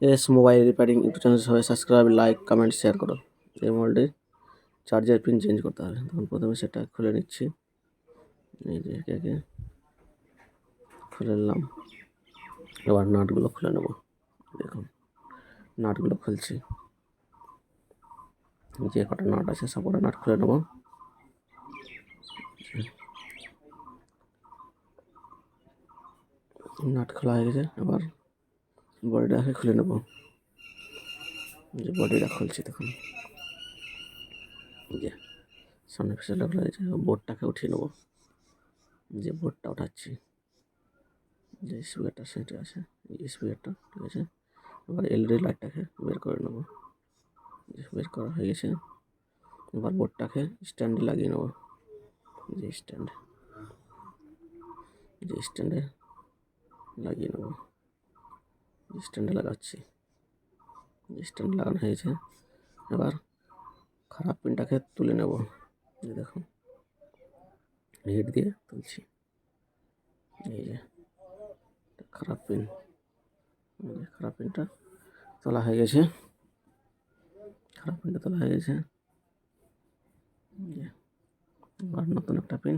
S mobile repairing YouTube channel সবাই subscribe, like, comment, share করো। এই মোবাইলটির চার্জার পিন চেঞ্জ করতে হবে। তখন প্রথমে সেটা খুলে নিচ্ছি। এই যে একে একে খুলে নিলাম। এবার নাটগুলো খুলে নেব। দেখুন নাটগুলো খুলছি। যে কটা নাট আছে সবকটা নাট খুলে নেব। নাট খোলা হয়ে গেছে। এবার বডিটাকে খুলে নেব। যে বডিটা খুলছি দেখুন, যে সামনে ফেসেলটা খোলা গেছে। বোর্ডটাকে উঠিয়ে নেব। যে বোর্ডটা উঠাচ্ছি, যে স্পিকারটা সেটা আছে, এই স্পিকারটা ঠিক আছে। এবার এলইডি লাইটটাকে বের করে নেব। বের করা হয়ে গেছে। এবার বোর্ডটাকে স্ট্যান্ডে লাগিয়ে নেব। যে স্ট্যান্ডে লাগিয়ে নেব। স্ট্যান্ডে লাগাচ্ছি। স্ট্যান্ড লাগানো হয়েছে। এবার খারাপ পিনটাকে তুলে নেব। এই দেখুন হিট দিয়ে তুলছি। এই যে খারাপ পিন, খারাপ পিনটা তোলা হয়ে গেছে। খারাপ পিনটা তোলা হয়ে গেছে। এবার নতুন একটা পিন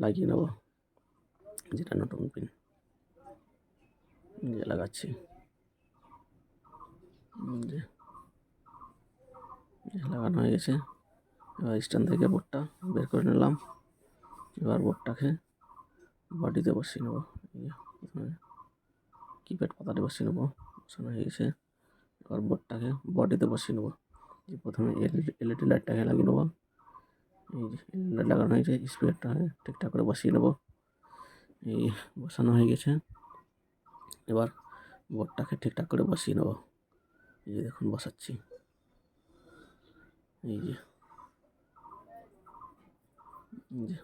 লাগিয়ে নেব, যেটা নতুন পিন যে লাগাচ্ছি। যে লাগানো হয়ে গেছে। এবার স্ট্যান্ড থেকে বোর্ডটা বের করে নিলাম। এবার বোর্ডটাকে বডিতে বসিয়ে নেব। প্রথমে কিপ্যাড পাতাতে বসিয়ে নেব। বসানো হয়ে গেছে। এবার বোর্ডটাকে বডিতে বসিয়ে নেব। যে প্রথমে এলইডি লাইটটাকে লাগিয়ে নেব। এই যে এলইডি লাইট লাগানো হয়েছে। স্পিকারটা ঠিকঠাক করে বসিয়ে নেব। এই বসানো হয়ে গেছে। এবার বোর্ডটাকে ঠিকঠাক করে বসিয়ে নেব। এই যে দেখুন বসাচ্ছি। এই যে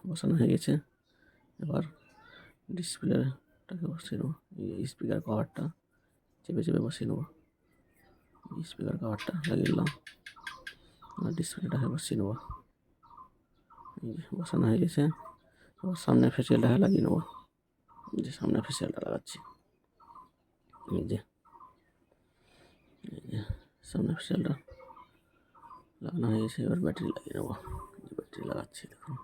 বসানো হয়ে গেছে। এবার ডিসপ্লেটাকে বসিয়ে নেব। এই স্পিকার কভারটা চেপে চেপে বসিয়ে নেব। স্পিকার কভারটা লাগিয়ে দিলাম। আর ডিসপ্লেটাকে বসিয়ে নেব। এই যে বসানো হয়ে গেছে। এবার সামনের ফেসিয়ালটাকে লাগিয়ে নেব। যে সামনের ফেসিয়ালটা লাগাচ্ছি। এই যে সামনের ফেসিয়ালটা লাগানো হয়ে গেছে। এবার ব্যাটারি লাগিয়ে নেব। ব্যাটারি লাগাচ্ছি দেখুন।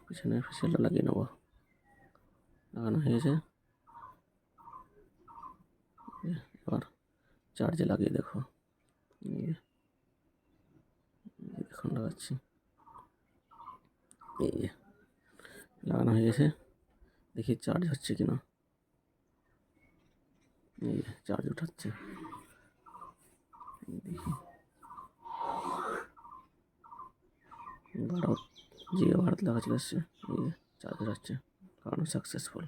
পিছনের ফেসিয়ালটা লাগিয়ে নেব। লাগানো হয়ে গেছে। এবার চার্জে লাগিয়ে দেখো। দেখুন লাগাচ্ছি। এই যে লাগানো হয়ে গেছে। দেখি চার্জ হচ্ছে কিনা। এই যে চার্জ উঠাচ্ছে। দেখি 12 GB লেখা চলে এসছে। এই যে চার্জ হচ্ছে, লাগানো সাকসেসফুল।